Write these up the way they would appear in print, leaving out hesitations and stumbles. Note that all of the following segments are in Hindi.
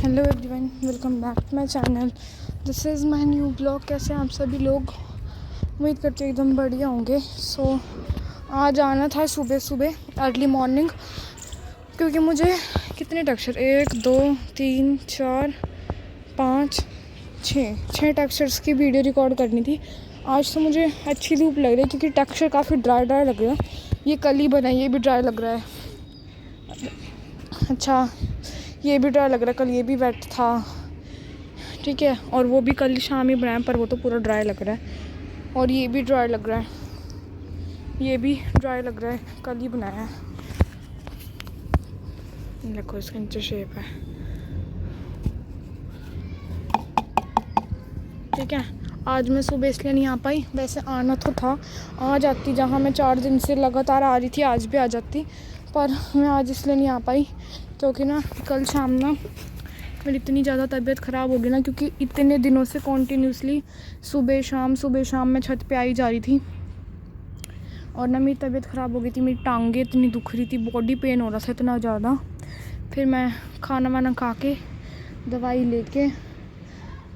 Hello everyone, welcome back to my channel. This is my new blog. कैसे हैं आप सभी लोग? उम्मीद करते हैं एकदम बढ़िया होंगे। आज आना था सुबह सुबह अर्ली मॉर्निंग, क्योंकि मुझे कितने टेक्सचर 1 2 3 4 5 6 टेक्सचर्स की वीडियो रिकॉर्ड करनी थी। आज तो मुझे अच्छी धूप लग रही है क्योंकि टेक्सचर काफ़ी ड्राई लग रहा है। ये कल ही बना, ये भी ड्राई लग रहा है। अच्छा, ये भी ड्राई लग रहा है, कल ये भी वेट था, ठीक है। और वो भी कल शाम ही बनाया, पर वो तो पूरा ड्राई लग रहा है। और ये भी ड्राई लग रहा है, ये भी ड्राई लग रहा है, कल ही बनाया है। देखो इसका नीचे शेप है, ठीक है। आज मैं सुबह इसलिए नहीं आ पाई, वैसे आना तो था, आ जाती। जहाँ मैं 4 दिन से लगातार आ रही थी, आज भी आ जाती, पर मैं आज इसलिए नहीं आ पाई क्योंकि ना कल शाम ना मेरी इतनी ज़्यादा तबीयत ख़राब हो गई ना, क्योंकि इतने दिनों से कॉन्टीन्यूसली सुबह शाम मैं छत पे आई जा रही थी। और ना मेरी तबीयत ख़राब हो गई थी, मेरी टांगें इतनी दुख रही थी, बॉडी पेन हो रहा था इतना ज़्यादा। फिर मैं खाना वाना खा के दवाई लेके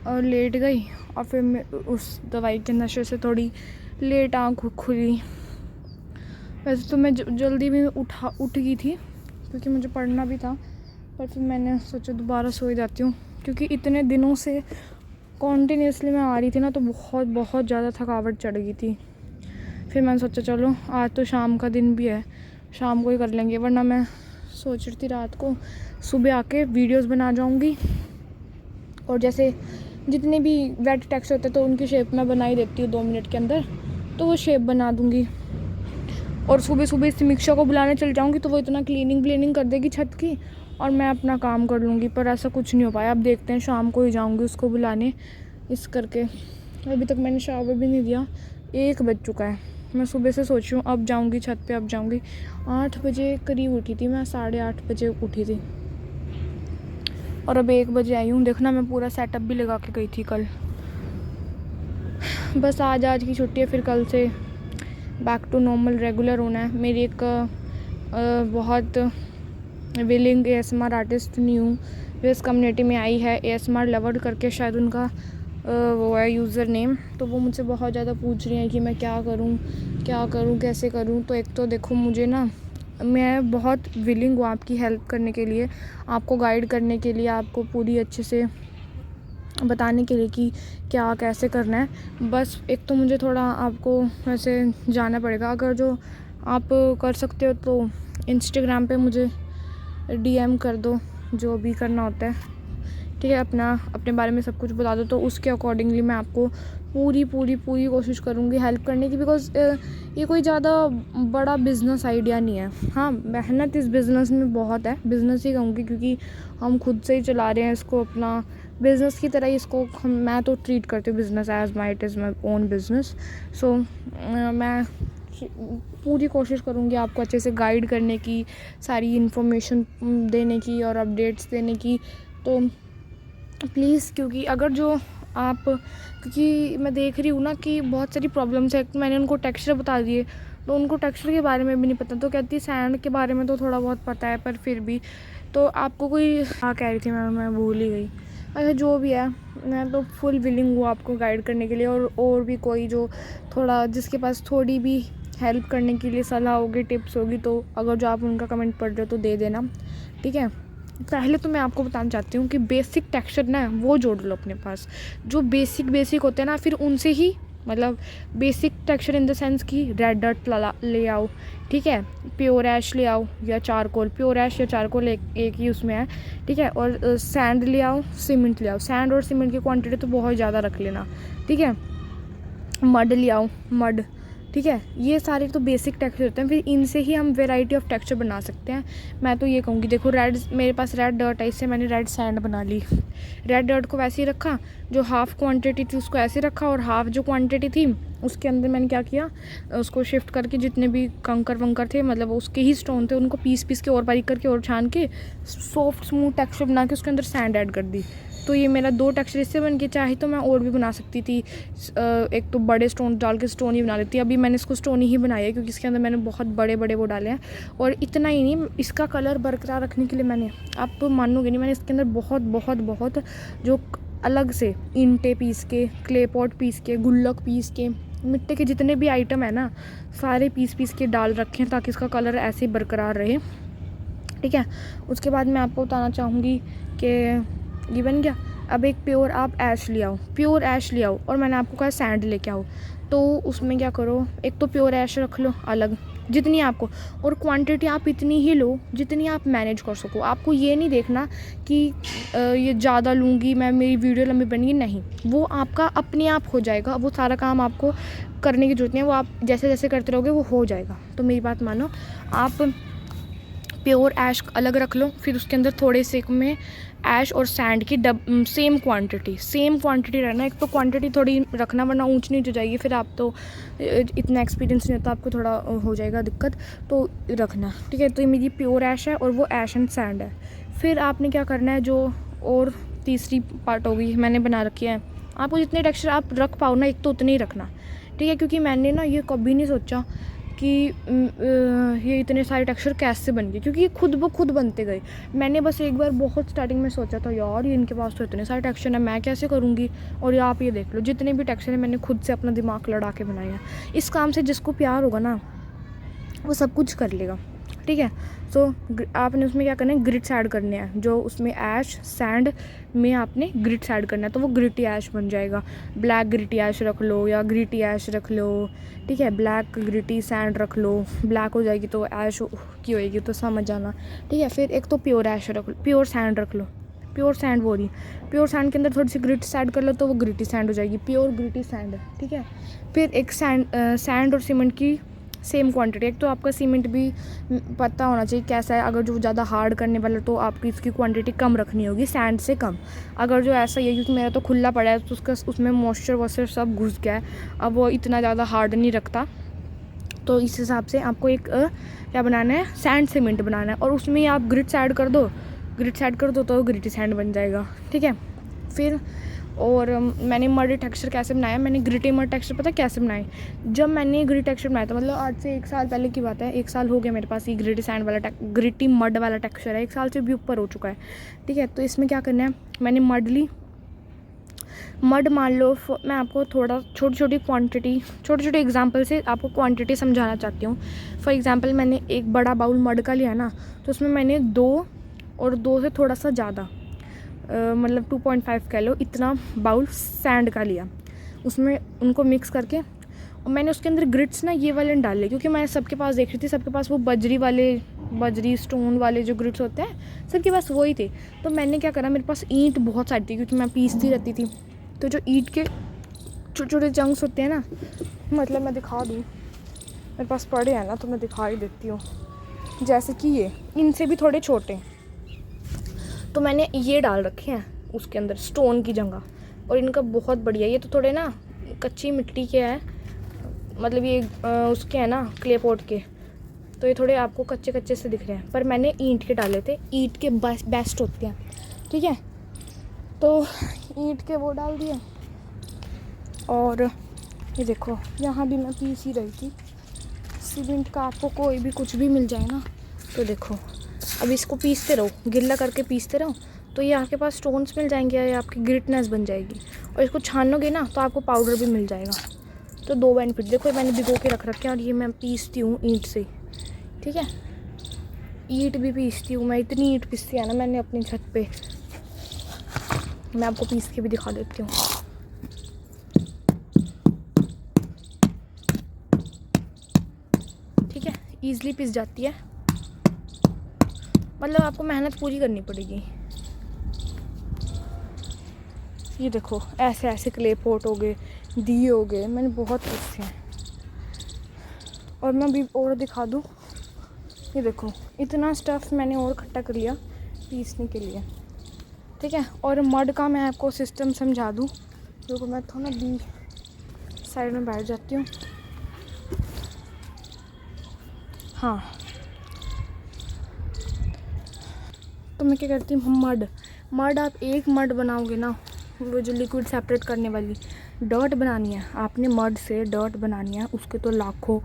और लेट गई, और फिर मैं उस दवाई के नशे से थोड़ी लेट आँख खुली। वैसे तो मैं जल्दी भी उठ गई थी क्योंकि मुझे पढ़ना भी था, पर फिर मैंने सोचा दोबारा सो ही जाती हूँ, क्योंकि इतने दिनों से कॉन्टीन्यूसली मैं आ रही थी ना, तो बहुत ज़्यादा थकावट चढ़ गई थी। फिर मैंने सोचा चलो आज तो शाम का दिन भी है, शाम को ही कर लेंगे, वरना मैं सोच रही थी रात को सुबह आके वीडियोस बना जाऊँगी। और जैसे जितने भी वेट टेक्स्ट होते तो उनकी शेप मैं बना ही देती हूँ 2 मिनट के अंदर, तो वो शेप बना दूँगी। और सुबह सुबह समीक्षा को बुलाने चल जाऊँगी तो वो इतना क्लीनिंग कर देगी छत की, और मैं अपना काम कर लूँगी। पर ऐसा कुछ नहीं हो पाया। अब देखते हैं, शाम को ही जाऊँगी उसको बुलाने इस करके। अभी तक मैंने शावर भी नहीं दिया, 1 बज चुका है। मैं सुबह से सोच रही हूँ अब जाऊँगी छत पे, अब जाऊँगी। 8 बजे करीब उठी थी मैं, 8:30 बजे उठी थी, और अब 1 बजे आई हूँ। देखना मैं पूरा सेटअप भी लगा के गई थी कल। बस आज की छुट्टी है, फिर कल से बैक टू नॉर्मल रेगुलर होना है। मेरी एक बहुत विलिंग ASMR आर्टिस्ट न्यू जो इस कम्युनिटी में आई है, ASMR लवर करके शायद उनका वो है यूज़र नेम। तो वो मुझसे बहुत ज़्यादा पूछ रही हैं कि मैं क्या करूँ कैसे करूँ। तो एक तो देखो, मुझे ना, मैं बहुत विलिंग हूँ आपकी हेल्प करने के लिए, आपको गाइड करने के लिए, आपको पूरी अच्छे से बताने के लिए कि क्या कैसे करना है। बस एक तो मुझे थोड़ा आपको वैसे जाना पड़ेगा। अगर जो आप कर सकते हो तो इंस्टाग्राम पे मुझे DM कर दो, जो भी करना होता है, ठीक है। अपने बारे में सब कुछ बता दो, तो उसके अकॉर्डिंगली मैं आपको पूरी कोशिश करूँगी हेल्प करने की। बिकॉज़ ये कोई ज़्यादा बड़ा बिज़नेस आइडिया नहीं है। हाँ, मेहनत इस बिज़नेस में बहुत है, बिज़नेस ही कहूँगी, क्योंकि हम खुद से ही चला रहे हैं इसको, अपना बिज़नेस की तरह ही इसको मैं तो ट्रीट करती हूँ business it is my own business. So मैं पूरी कोशिश करूँगी आपको अच्छे से गाइड करने की, सारी इन्फॉर्मेशन देने की और अपडेट्स देने की। तो प्लीज़, क्योंकि अगर जो आप, क्योंकि मैं देख रही हूँ ना कि बहुत सारी प्रॉब्लम्स है। मैंने उनको टेक्सचर बता दिए, तो उनको टेक्सचर के बारे में भी नहीं पता। तो कहती सैंड के बारे में तो थोड़ा बहुत पता है, पर फिर भी तो आपको कोई कह रही थी मैं भूल ही गई। अच्छा, जो भी है, मैं तो फुल विलिंग हूँ आपको गाइड करने के लिए। और भी कोई जो थोड़ा, जिसके पास थोड़ी भी हेल्प करने के लिए सलाह होगी, टिप्स होगी, तो अगर जो आप उनका कमेंट पढ़ रहे हो तो दे देना, ठीक है। पहले तो मैं आपको बताना चाहती हूँ कि बेसिक टेक्सचर ना वो जोड़ लो अपने पास, जो बेसिक होते हैं ना, फिर उनसे ही, मतलब basic texture in the sense कि रेड डर्ट ले आओ, ठीक है, प्योर ऐश ले आओ या चारकोल, प्योर ऐश या चारकोल एक ही उसमें है, ठीक है। और सैंड ले आओ, सीमेंट ले आओ। सैंड और सीमेंट की क्वांटिटी तो बहुत ज़्यादा रख लेना, ठीक है। मड ले आओ, मड, ठीक है। ये सारे तो बेसिक टेक्सचर होते हैं, फिर इनसे ही हम वेराइटी ऑफ टेक्सचर बना सकते हैं। मैं तो ये कहूँगी, देखो रेड, मेरे पास रेड डर्ट है, इससे मैंने रेड सैंड बना ली। रेड डर्ट को वैसे ही रखा, जो हाफ़ क्वांटिटी थी उसको ऐसे रखा, और हाफ़ जो क्वांटिटी थी उसके अंदर मैंने क्या किया, उसको शिफ्ट करके जितने भी कंकर वंकर थे, मतलब उसके ही स्टोन थे, उनको पीस के और बारीक करके और छान के सॉफ्ट स्मूथ टेक्सचर बना के उसके अंदर सैंड ऐड कर दी, तो ये मेरा 2 टेक्सचर इससे बन के, चाहे तो मैं और भी बना सकती थी। एक तो बड़े स्टोन डाल के स्टोन ही बना लेती। अभी मैंने इसको स्टोन ही बनाया है क्योंकि इसके अंदर मैंने बहुत बड़े बड़े वो डाले हैं। और इतना ही नहीं, इसका कलर बरकरार रखने के लिए मैंने, आप तो मानोगे नहीं, मैंने इसके अंदर बहुत बहुत बहुत जो अलग से ईंटें पीस के, क्ले पॉट पीस के, गुल्लक पीस के, मिट्टी के जितने भी आइटम है ना, सारे पीस के डाल रखे हैं ताकि इसका कलर ऐसे ही बरकरार रहे। ठीक है, उसके बाद मैं आपको बताना चाहूँगी कि ये बन गया। अब एक प्योर आप ऐश ले आओ, प्योर ऐश ले आओ, और मैंने आपको कहा सैंड लेके आओ। तो उसमें क्या करो, एक तो प्योर ऐश रख लो अलग, जितनी आपको, और क्वांटिटी आप इतनी ही लो जितनी आप मैनेज कर सको। आपको ये नहीं देखना कि ये ज़्यादा लूँगी मैं, मेरी वीडियो लंबी बनेगी, नहीं, वो आपका अपने आप हो जाएगा। वो सारा काम आपको करने की ज़रूरत नहीं है, वो आप जैसे जैसे करते रहोगे वो हो जाएगा। तो मेरी बात मानो, आप प्योर ऐश अलग रख लो, फिर उसके अंदर थोड़े से में ऐश और सैंड की सेम क्वांटिटी रहना। एक तो क्वांटिटी थोड़ी रखना, वरना ऊंच नीच हो जाएगी, फिर आप तो इतना एक्सपीरियंस नहीं होता, आपको थोड़ा हो जाएगा दिक्कत, तो रखना। ठीक है, तो ये मेरी प्योर ऐश है और वो ऐश एंड सैंड है। फिर आपने क्या करना है, जो और तीसरी पार्ट होगी मैंने बना रखी है, आपको जितने टेक्सचर आप रख पाओ ना, एक तो उतने ही रखना। ठीक है, क्योंकि मैंने ना ये कभी नहीं सोचा कि ये इतने सारे टेक्सचर कैसे बन गए, क्योंकि ये खुद ब खुद बनते गए। मैंने बस एक बार बहुत स्टार्टिंग में सोचा था, यार ये इनके पास तो इतने सारे टेक्सचर हैं, मैं कैसे करूँगी। और ये आप ये देख लो, जितने भी टेक्सचर हैं मैंने खुद से अपना दिमाग लड़ा के बनाए हैं। इस काम से जिसको प्यार होगा ना, वो सब कुछ कर लेगा। ठीक है, तो आपने उसमें क्या करना है, ग्रिट्स ऐड करने हैं। जो उसमें ऐश सैंड में आपने ग्रिट्स ऐड करना है, तो वो ग्रिटी ऐश बन जाएगा। ब्लैक ग्रिटी ऐश रख लो या ग्रिटी ऐश रख लो। ठीक है, ब्लैक ग्रिटी सैंड रख लो, ब्लैक हो जाएगी तो ऐश की होएगी, तो समझ जाना। ठीक है, फिर एक तो प्योर ऐश रख लो, प्योर सैंड रख लो, प्योर सैंड वो रही, प्योर सैंड के अंदर थोड़ी सी ग्रिट्स ऐड कर लो तो वो ग्रिटी सैंड हो जाएगी, प्योर ग्रिटी सैंड। ठीक है, फिर एक सैंड और सीमेंट की सेम क्वांटिटी। एक तो आपका सीमेंट भी पता होना चाहिए कैसा है, अगर जो ज़्यादा हार्ड करने वाला तो आपकी इसकी क्वांटिटी कम रखनी होगी, सैंड से कम। अगर जो ऐसा ही है, क्योंकि मेरा तो खुला पड़ा है तो उसमें मॉइस्चर वॉइस्चर सब घुस गया है, अब वो इतना ज़्यादा हार्ड नहीं रखता। तो इस हिसाब से आपको एक क्या बनाना है, सैंड सीमेंट बनाना है, और उसमें आप ग्रिट्स ऐड कर दो, तो ग्रिटी सैंड बन जाएगा। ठीक है, फिर और मैंने मड टेक्सचर कैसे बनाया, मैंने ग्रिटी मड टेक्सचर पता कैसे बनाए। जब मैंने ग्रिटी टेक्सचर बनाया था, मतलब आज से 1 साल पहले की बात है, 1 साल हो गया मेरे पास ये ग्रिटी सैंड वाला ग्रिटी मड वाला टेक्सचर है, 1 साल से भी ऊपर हो चुका है। ठीक है, तो इसमें क्या करना है, मैंने मड ली, मड मान लो, मैं आपको थोड़ा छोटी क्वांटिटी, छोटे एग्जांपल से आपको क्वांटिटी समझाना चाहती हूँ। फॉर एग्जांपल, मैंने एक बड़ा बाउल मड का लिया ना, तो उसमें मैंने 2 और 2 से थोड़ा सा ज़्यादा, मतलब 2.5 कह लो, इतना बाउल सैंड का लिया। उसमें उनको मिक्स करके, और मैंने उसके अंदर ग्रिट्स ना ये वाले डाले, क्योंकि मैं सबके पास देख रही थी, सबके पास वो बजरी स्टोन वाले जो ग्रिट्स होते हैं, सबके पास वही थे। तो मैंने क्या करा, मेरे पास ईंट बहुत सारी थी क्योंकि मैं पीसती रहती थी, तो जो ईंट के छोटे छोटे चंक्स होते हैं ना, मतलब मैं दिखा दूँ, मेरे पास पड़े हैं ना तो मैं दिखा ही देती हूँ। जैसे कि ये इनसे भी थोड़े छोटे, तो मैंने ये डाल रखे हैं उसके अंदर स्टोन की जगह, और इनका बहुत बढ़िया, ये तो थोड़े ना कच्ची मिट्टी के हैं, मतलब ये उसके हैं ना क्ले पॉट के, तो ये थोड़े आपको कच्चे कच्चे से दिख रहे हैं, पर मैंने ईंट के डाले थे, ईंट के बेस्ट होते हैं। ठीक है, तो ईंट के वो डाल दिए, और ये देखो यहाँ भी मैं पीस ही रही थी। सीमेंट का आपको कोई भी कुछ भी मिल जाए ना, तो देखो अब इसको पीसते रहो, गिल्ला करके पीसते रहो, तो ये आपके पास स्टोन्स मिल जाएंगे, या आपकी ग्रिटनेस बन जाएगी। और इसको छानोगे ना तो आपको पाउडर भी मिल जाएगा। तो 2 बेनिफिट देखो, मैंने भिगो के रख रखे हैं, और ये मैं पीसती हूँ ईंट से। ठीक है, ईंट भी पीसती हूँ मैं, इतनी ईंट पीसती है ना मैंने अपनी छत पे, मैं आपको पीस के भी दिखा देती हूँ। ठीक है, ईज़िली पिस जाती है, मतलब आपको मेहनत पूरी करनी पड़ेगी। ये देखो ऐसे ऐसे क्ले पॉट हो गए, दिए हो गए, मैंने बहुत पीसे हैं। और मैं भी और दिखा दूँ, ये देखो इतना स्टफ़ मैंने और इकट्ठा कर लिया पीसने के लिए। ठीक है, और मड का मैं आपको सिस्टम समझा दूँ, देखो मैं थोड़ा बी साइड में बैठ जाती हूँ। हाँ, तो तो मैं क्या करती हूँ, मड आप एक मड बनाओगे ना, वो जो लिक्विड सेपरेट करने वाली डर्ट बनानी है आपने, मड से डर्ट बनानी है, उसके तो लाखों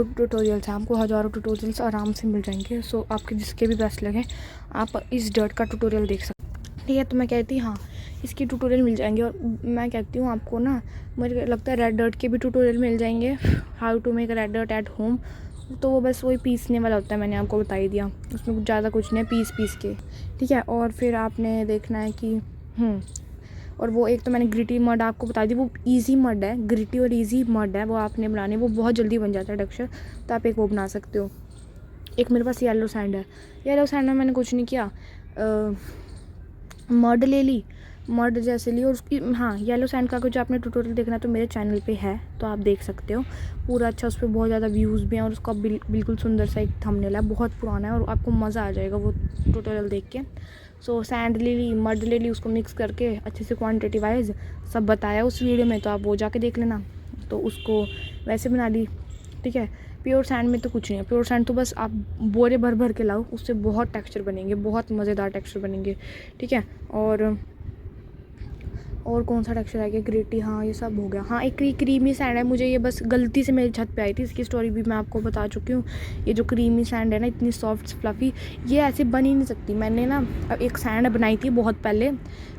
ट्यूटोरियल्स हैं, आपको हज़ारों ट्यूटोरियल्स आराम से मिल जाएंगे। सो आपके जिसके भी बेस्ट लगे आप इस डर्ट का ट्यूटोरियल देख सकते हैं, ठीक है। तो मैं कहती हाँ इसकी ट्यूटोरियल मिल जाएंगे। और मैं कहती हूँ आपको ना, मुझे लगता है रेड डर्ट के भी ट्यूटोरियल मिल जाएंगे, how to make red dirt at home. तो वो बस वही पीसने वाला होता है, मैंने आपको बता ही दिया, उसमें कुछ ज़्यादा कुछ नहीं है, पीस के, ठीक है। और फिर आपने देखना है कि और वो एक तो मैंने ग्रिटी मड आपको बता दी, वो इजी मड है, ग्रिटी और इजी मड है, वो आपने बनानी, वो बहुत जल्दी बन जाता है टेक्सचर, तो आप एक वो बना सकते हो। एक मेरे पास येलो सैंड है, येलो सैंड में मैंने कुछ नहीं किया, मड ले ली, मड जैसे ली, और उसकी हाँ येलो सैंड का कुछ आपने ट्यूटोरियल देखना तो मेरे चैनल पे है, तो आप देख सकते हो पूरा अच्छा, उस पर बहुत ज़्यादा व्यूज़ भी हैं, और उसका बिल्कुल सुंदर सा एक थंबनेल है, बहुत पुराना है, और आपको मज़ा आ जाएगा वो ट्यूटोरियल देख के। सो सैंड ले ली, मड ले ली, उसको मिक्स करके अच्छे से क्वान्टिटी वाइज सब बताया उस वीडियो में, तो आप वो जाके देख लेना। तो उसको वैसे बना ली, ठीक है। प्योर सैंड में तो कुछ नहीं है, प्योर सैंड तो बस आप बोरे भर के लाओ, उससे बहुत टेक्सचर बनेंगे, बहुत मज़ेदार टेक्सचर बनेंगे, ठीक है। और कौन सा टेक्सचर है, ग्रेटी, हाँ ये सब हो गया। हाँ एक क्रीमी सैंड है, मुझे ये बस गलती से मेरी छत पे आई थी, इसकी स्टोरी भी मैं आपको बता चुकी हूँ। ये जो क्रीमी सैंड है ना, इतनी सॉफ्ट फ्लफ़ी, ये ऐसे बन ही नहीं सकती। मैंने ना एक सैंड बनाई थी बहुत पहले,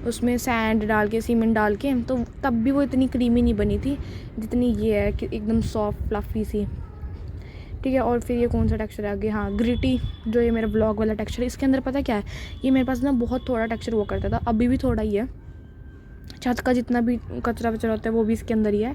उसमें सैंड डाल के, सीमेंट डाल के, तो तब भी वो इतनी क्रीमी नहीं बनी थी जितनी ये है, कि एकदम सॉफ्ट फ्लफ़ी सी, ठीक है। और फिर ये कौन सा टेक्सचर है आगे, हाँ ग्रिटी, जो ये मेरा ब्लॉग वाला टेक्सचर है। इसके अंदर पता क्या है, ये मेरे पास ना बहुत थोड़ा टेक्सचर हुआ करता था, अभी भी थोड़ा ही है, छत का जितना भी कचरा वचरा होता है वो भी इसके अंदर ही है।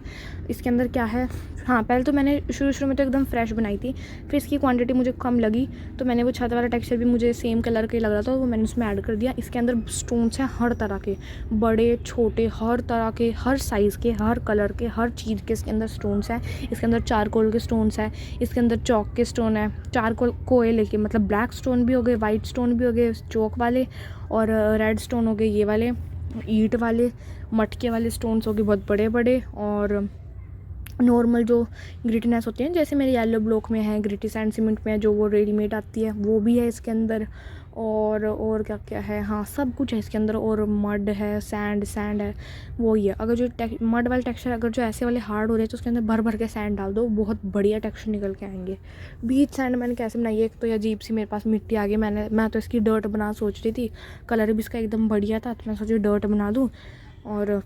इसके अंदर क्या है, हाँ पहले तो मैंने शुरू में तो एकदम फ्रेश बनाई थी, फिर इसकी क्वांटिटी मुझे कम लगी, तो मैंने वो छत वाला टेक्सचर भी मुझे सेम कलर का ही लग रहा था, वो मैंने उसमें ऐड कर दिया। इसके अंदर स्टोन्स हैं हर तरह के, बड़े छोटे, हर तरह के, हर साइज़ के, हर कलर के, हर चीज़ के इसके अंदर स्टोन्स हैं। इसके अंदर चारकोल के स्टोन्स हैं, इसके अंदर चौक के स्टोन है, चारकोल कोयले के, मतलब ब्लैक स्टोन भी हो गए, वाइट स्टोन भी हो गए चौक वाले, और रेड स्टोन हो गए ये वाले, ईंट वाले, मटके वाले स्टोन्स हो गए बहुत बड़े बड़े, और नॉर्मल जो ग्रिटीनेस होती है, जैसे मेरे येलो ब्लॉक में है, ग्रिटी सैंड सीमेंट में जो वो रेडीमेड आती है वो भी है इसके अंदर, और क्या क्या है, हाँ सब कुछ है इसके अंदर। और मड है, सैंड है, वो ही है। अगर जो मड वाले टेक्सचर, अगर जो ऐसे वाले हार्ड हो रहे हैं तो उसके अंदर भर के सैंड डाल दो, बहुत बढ़िया टेक्सचर निकल के आएंगे। बीच सैंड मैंने कैसे बनाई है, एक तो ये अजीब सी मेरे पास मिट्टी आ गई, मैं तो इसकी डर्ट बना सोच रही थी, कलर भी इसका एकदम बढ़िया था, तो मैं सोची डर्ट बना दूँ, और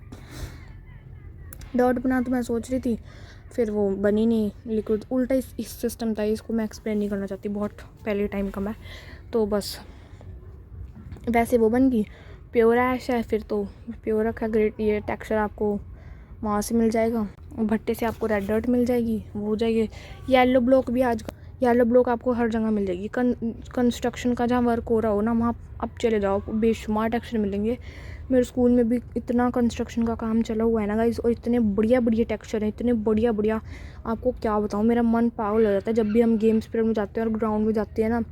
डर्ट बना तो मैं सोच रही थी, फिर वो बनी नहीं, लिक्विड उल्टा इस सिस्टम था, इसको मैं एक्सप्लेन नहीं करना चाहती, बहुत पहले टाइम का मैं, तो बस वैसे वो बन गई। प्योर ऐश है, फिर तो प्योर रखा ग्रेट, ये टेक्सचर आपको वहाँ से मिल जाएगा, भट्टे से आपको रेड डर्ट मिल जाएगी, वो हो जाएगी। येलो ब्लॉक भी येलो ब्लॉक आपको हर जगह मिल जाएगी, कंस्ट्रक्शन का जहाँ वर्क हो रहा हो ना, वहाँ आप चले जाओ, बेशुमार टेक्सचर मिलेंगे। मेरे स्कूल में भी इतना कंस्ट्रक्शन का काम चला हुआ है ना गाइस, और इतने बढ़िया टेक्सचर हैं, इतने बढ़िया, आपको क्या बताऊँ, मेरा मन पागल हो जाता है जब भी हम गेम्स पीरियड में जाते हैं और ग्राउंड में जाते हैं ना,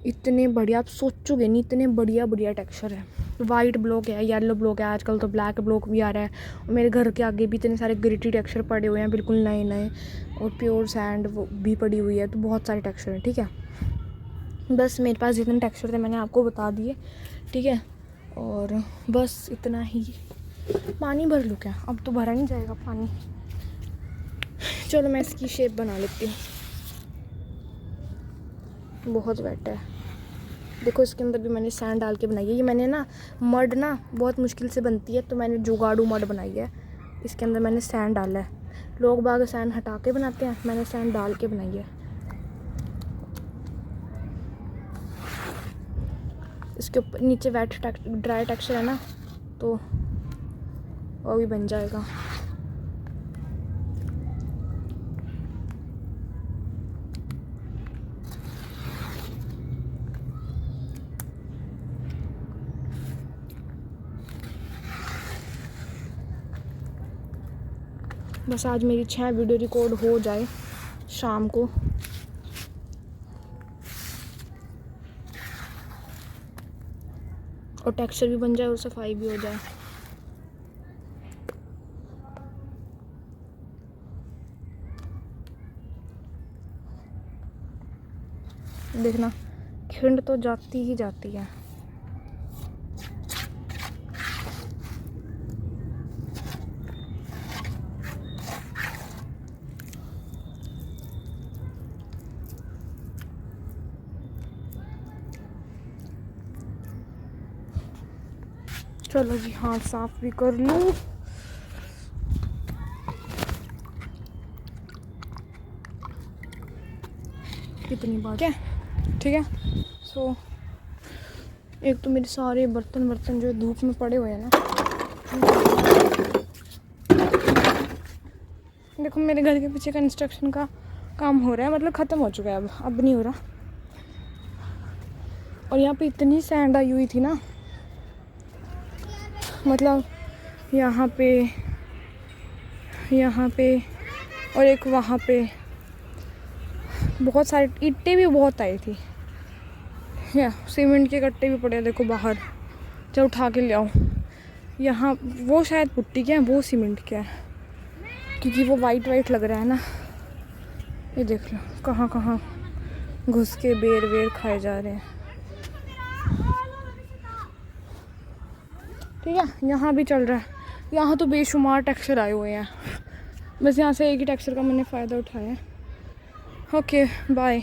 इतने बढ़िया, आप सोचोगे नहीं, इतने बढ़िया टेक्सचर है। वाइट ब्लॉक है, येलो ब्लॉक है, आजकल तो ब्लैक ब्लॉक भी आ रहा है, और मेरे घर के आगे भी इतने सारे ग्रिटी टेक्सचर पड़े हुए हैं, बिल्कुल नए, और प्योर सैंड वो भी पड़ी हुई है, तो बहुत सारे टेक्सचर हैं, ठीक है। बस मेरे पास जितने टेक्सचर थे मैंने आपको बता दिए, ठीक है। और बस इतना ही, पानी भर लूँ क्या, अब तो भरा नहीं जाएगा पानी, चलो मैं इसकी शेप बना लेती हूँ, बहुत वेट है। देखो इसके अंदर भी मैंने सैंड डाल के बनाई है, ये मैंने ना मड ना बहुत मुश्किल से बनती है, तो मैंने जुगाड़ू मड बनाई है, इसके अंदर मैंने सैंड डाला है। लोग बाग सैंड हटा के बनाते हैं, मैंने सैंड डाल के बनाई है। इसके ऊपर नीचे वेट ड्राई टेक्सचर है ना, तो वो भी बन जाएगा। बस आज मेरी 6 वीडियो रिकॉर्ड हो जाए शाम को, और टेक्सचर भी बन जाए और सफाई भी हो जाए। देखना खिंड तो जाती ही जाती है। चलो जी, हाथ साफ भी कर लूँ। कितनी बात क्या, ठीक है। सो एक तो मेरे सारे बर्तन जो धूप में पड़े हुए हैं ना, देखो मेरे घर के पीछे कंस्ट्रक्शन का काम हो रहा है, मतलब ख़त्म हो चुका है, अब नहीं हो रहा। और यहाँ पे इतनी सैंड आई हुई थी ना, मतलब यहाँ पे और एक वहाँ पे, बहुत सारे ईंटें भी बहुत आई थी। या सीमेंट के कट्टे भी पड़े हैं, देखो बाहर, चलो उठा के ले आओ। यहाँ वो शायद पुट्टी के हैं, वो सीमेंट के हैं, क्योंकि वो वाइट लग रहा है ना। ये देख लो कहाँ कहाँ घुस के बेर खाए जा रहे हैं। ठीक है, यहाँ भी चल रहा है। यहाँ तो बेशुमार टेक्सचर आए हुए हैं, बस यहाँ से एक ही टेक्सचर का मैंने फ़ायदा उठाया है। Okay bye.